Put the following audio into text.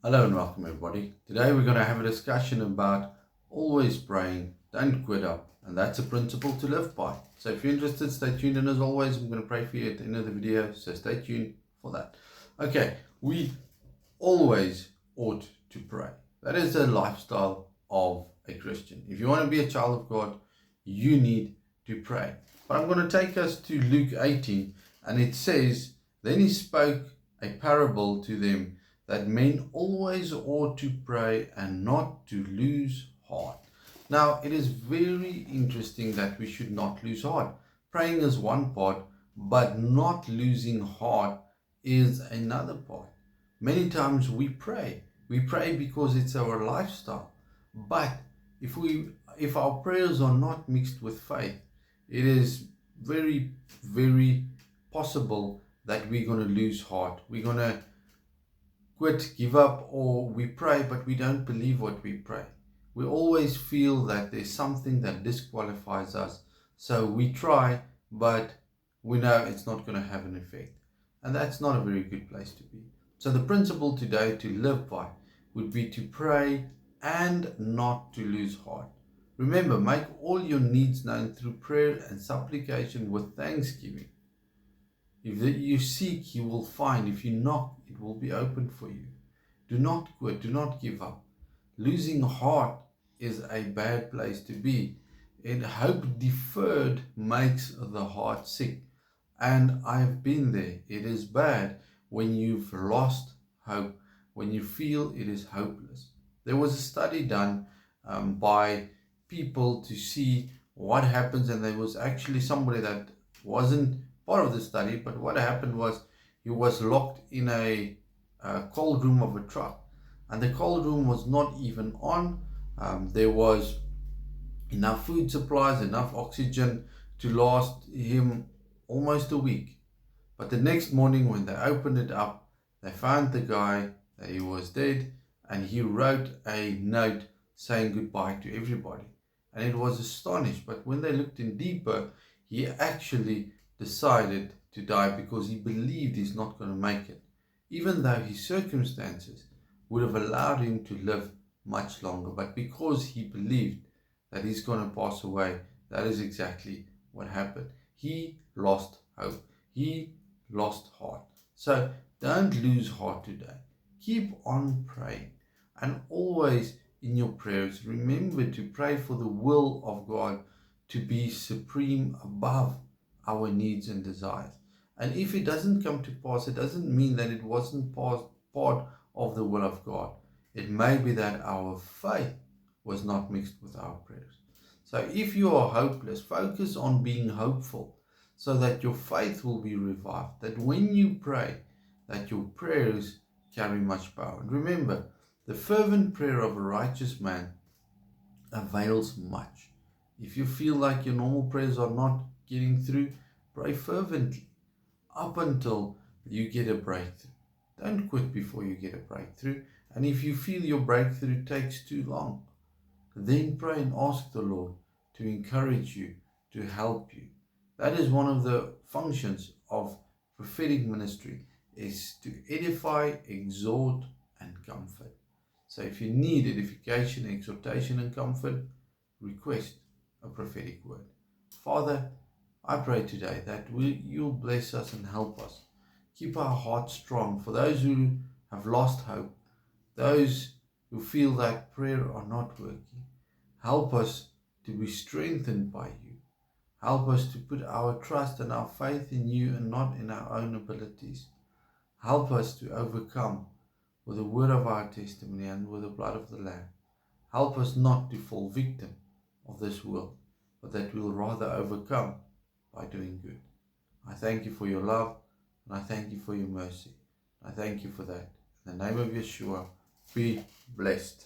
Hello and welcome everybody. Today we're going to have a discussion about always praying, don't quit up, and that's a principle to live by. So if you're interested, stay tuned, and as always I'm going to pray for you at the end of the video, so stay tuned for that. Okay, we always ought to pray. That is the lifestyle of a Christian. If you want to be a child of God, you need to pray. But I'm going to take us to Luke 18, and it says, "Then he spoke a parable to them that men always ought to pray and not to lose heart." Now, it is very interesting that we should not lose heart. Praying is one part, but not losing heart is another part. Many times we pray. We pray because it's our lifestyle. But if our prayers are not mixed with faith, it is very, very possible that we're going to lose heart. We're going to quit, give up, or we pray but we don't believe what we pray. We always feel that there's something that disqualifies us, so we try but we know it's not going to have an effect, and that's not a very good place to be. So the principle today to live by would be to pray and not to lose heart. Remember, make all your needs known through prayer and supplication with thanksgiving. If you seek, you will find. If you knock, it will be opened for you. Do not quit. Do not give up. Losing heart is a bad place to be. And hope deferred makes the heart sick. And I've been there. It is bad when you've lost hope, when you feel it is hopeless. There was a study done by people to see what happens, and there was actually somebody that wasn't part of the study, but what happened was he was locked in a cold room of a truck, and the cold room was not even on. There was enough food supplies, enough oxygen to last him almost a week. But the next morning when they opened it up, they found the guy that he was dead, and he wrote a note saying goodbye to everybody. And it was astonished, but when they looked in deeper, he actually decided to die because he believed he's not going to make it, even though his circumstances would have allowed him to live much longer. But because he believed that he's going to pass away, that is exactly what happened. He lost hope. He lost heart. So don't lose heart today. Keep on praying, and always in your prayers remember to pray for the will of God to be supreme above our needs and desires. And if it doesn't come to pass, it doesn't mean that it wasn't part of the will of God. It may be that our faith was not mixed with our prayers. So if you are hopeless, focus on being hopeful, so that your faith will be revived, that when you pray, that your prayers carry much power. And remember, the fervent prayer of a righteous man avails much. If you feel like your normal prayers are not getting through, pray fervently up until you get a breakthrough. Don't quit before you get a breakthrough. And if you feel your breakthrough takes too long, then pray and ask the Lord to encourage you, to help you. That is one of the functions of prophetic ministry, is to edify, exhort, and comfort. So if you need edification, exhortation, and comfort, request a prophetic word. Father, I pray today that you'll bless us and help us. Keep our hearts strong for those who have lost hope, those who feel that prayer are not working. Help us to be strengthened by you. Help us to put our trust and our faith in you and not in our own abilities. Help us to overcome with the word of our testimony and with the blood of the Lamb. Help us not to fall victim of this world, but that we'll rather overcome by doing good. I thank you for your love, and I thank you for your mercy. I thank you for that. In the name of Yeshua, be blessed.